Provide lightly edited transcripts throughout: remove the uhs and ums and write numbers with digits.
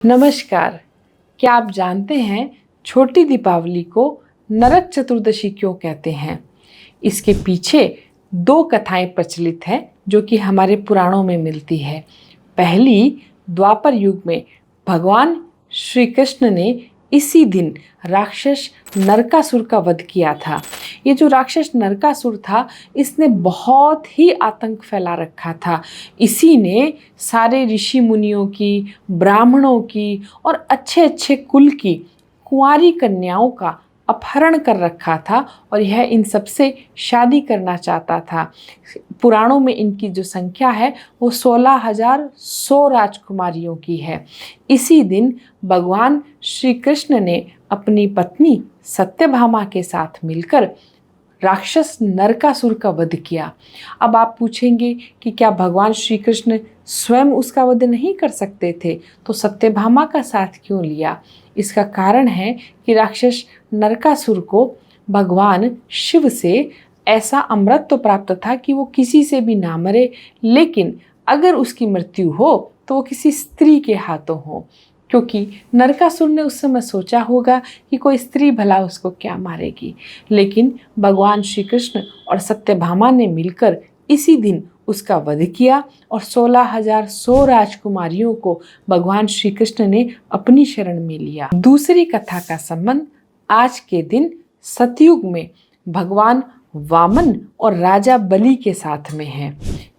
नमस्कार। क्या आप जानते हैं छोटी दीपावली को नरक चतुर्दशी क्यों कहते हैं? इसके पीछे दो कथाएं प्रचलित हैं जो कि हमारे पुराणों में मिलती है। पहली, द्वापर युग में भगवान श्री कृष्ण ने इसी दिन राक्षस नरकासुर का वध किया था। ये जो राक्षस नरकासुर था, इसने बहुत ही आतंक फैला रखा था। इसी ने सारे ऋषि मुनियों की, ब्राह्मणों की और अच्छे अच्छे कुल की कुंवारी कन्याओं का अपहरण कर रखा था और यह इन सबसे शादी करना चाहता था। पुराणों में इनकी जो संख्या है वो 16,100 राजकुमारियों की है। इसी दिन भगवान श्री कृष्ण ने अपनी पत्नी सत्यभामा के साथ मिलकर राक्षस नरकासुर का वध किया। अब आप पूछेंगे कि क्या भगवान श्री कृष्ण स्वयं उसका वध नहीं कर सकते थे, तो सत्यभामा का साथ क्यों लिया? इसका कारण है कि राक्षस नरकासुर को भगवान शिव से ऐसा अमृत तो प्राप्त था कि वो किसी से भी ना मरे, लेकिन अगर उसकी मृत्यु हो तो वो किसी स्त्री के हाथों हो, क्योंकि नरकासुर ने उस समय सोचा होगा कि कोई स्त्री भला उसको क्या मारेगी। लेकिन भगवान श्री कृष्ण और सत्यभामा ने मिलकर इसी दिन उसका वध किया और 16,100 राजकुमारियों को भगवान श्री कृष्ण ने अपनी शरण में लिया। दूसरी कथा का संबंध आज के दिन सतयुग में भगवान वामन और राजा बलि के साथ में है।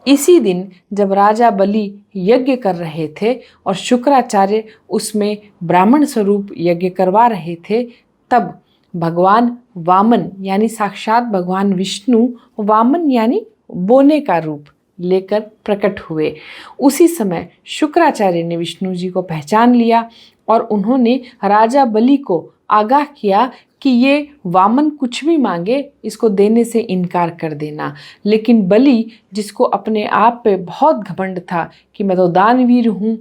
इसी दिन जब राजा बलि यज्ञ कर रहे थे और शुक्राचार्य उसमें ब्राह्मण स्वरूप यज्ञ करवा रहे थे, तब भगवान वामन यानी साक्षात भगवान विष्णु वामन यानी बोने का रूप लेकर प्रकट हुए। उसी समय शुक्राचार्य ने विष्णु जी को पहचान लिया और उन्होंने राजा बलि को आगाह किया कि ये वामन कुछ भी मांगे इसको देने से इनकार कर देना। लेकिन बलि, जिसको अपने आप पे बहुत घमंड था कि मैं तो दानवीर हूँ,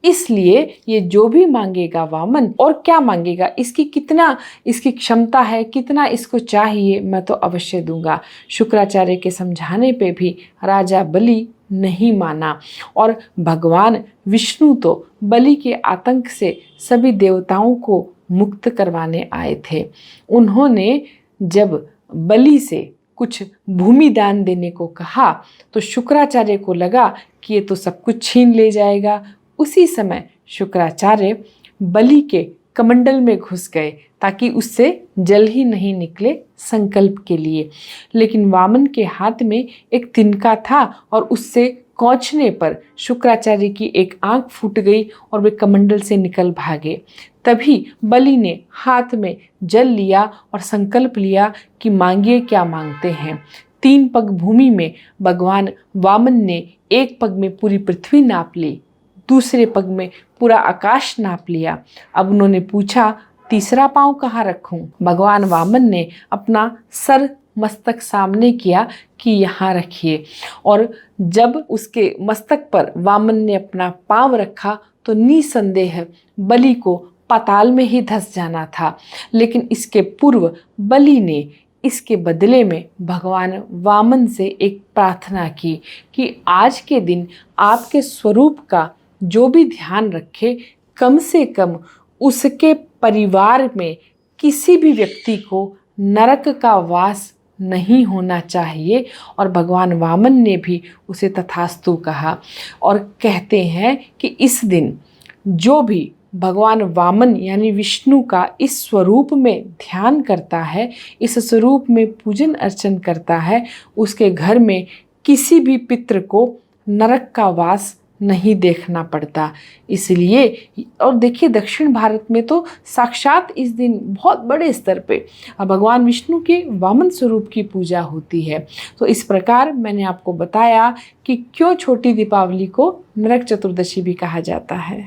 इसलिए ये जो भी मांगेगा वामन, और क्या मांगेगा, इसकी क्षमता है, कितना इसको चाहिए, मैं तो अवश्य दूंगा। शुक्राचार्य के समझाने पे भी राजा बलि नहीं माना और भगवान विष्णु तो बलि के आतंक से सभी देवताओं को मुक्त करवाने आए थे। उन्होंने जब बलि से कुछ भूमि दान देने को कहा तो शुक्राचार्य को लगा कि ये तो सब कुछ छीन ले जाएगा। उसी समय शुक्राचार्य बलि के कमंडल में घुस गए ताकि उससे जल ही नहीं निकले संकल्प के लिए। लेकिन वामन के हाथ में एक तिनका था और उससे कौंचने पर शुक्राचार्य की एक आंख फूट गई और वे कमंडल से निकल भागे। तभी बलि ने हाथ में जल लिया और संकल्प लिया कि मांगिए क्या मांगते हैं। 3 पग भूमि में भगवान वामन ने एक पग में पूरी पृथ्वी नाप ली, दूसरे पग में पूरा आकाश नाप लिया। अब उन्होंने पूछा, तीसरा पांव कहाँ रखूं? भगवान वामन ने अपना सर मस्तक सामने किया कि यहाँ रखिए, और जब उसके मस्तक पर वामन ने अपना पांव रखा तो निसंदेह बलि को पाताल में ही धंस जाना था। लेकिन इसके पूर्व बलि ने इसके बदले में भगवान वामन से एक प्रार्थना की कि आज के दिन आपके स्वरूप का जो भी ध्यान रखे, कम से कम उसके परिवार में किसी भी व्यक्ति को नरक का वास नहीं होना चाहिए। और भगवान वामन ने भी उसे तथास्तु कहा। और कहते हैं कि इस दिन जो भी भगवान वामन यानी विष्णु का इस स्वरूप में ध्यान करता है, इस स्वरूप में पूजन अर्चन करता है, उसके घर में किसी भी पितृ को नरक का वास नहीं देखना पड़ता। इसलिए, और देखिए दक्षिण भारत में तो साक्षात इस दिन बहुत बड़े स्तर पे भगवान विष्णु के वामन स्वरूप की पूजा होती है। तो इस प्रकार मैंने आपको बताया कि क्यों छोटी दीपावली को नरक चतुर्दशी भी कहा जाता है।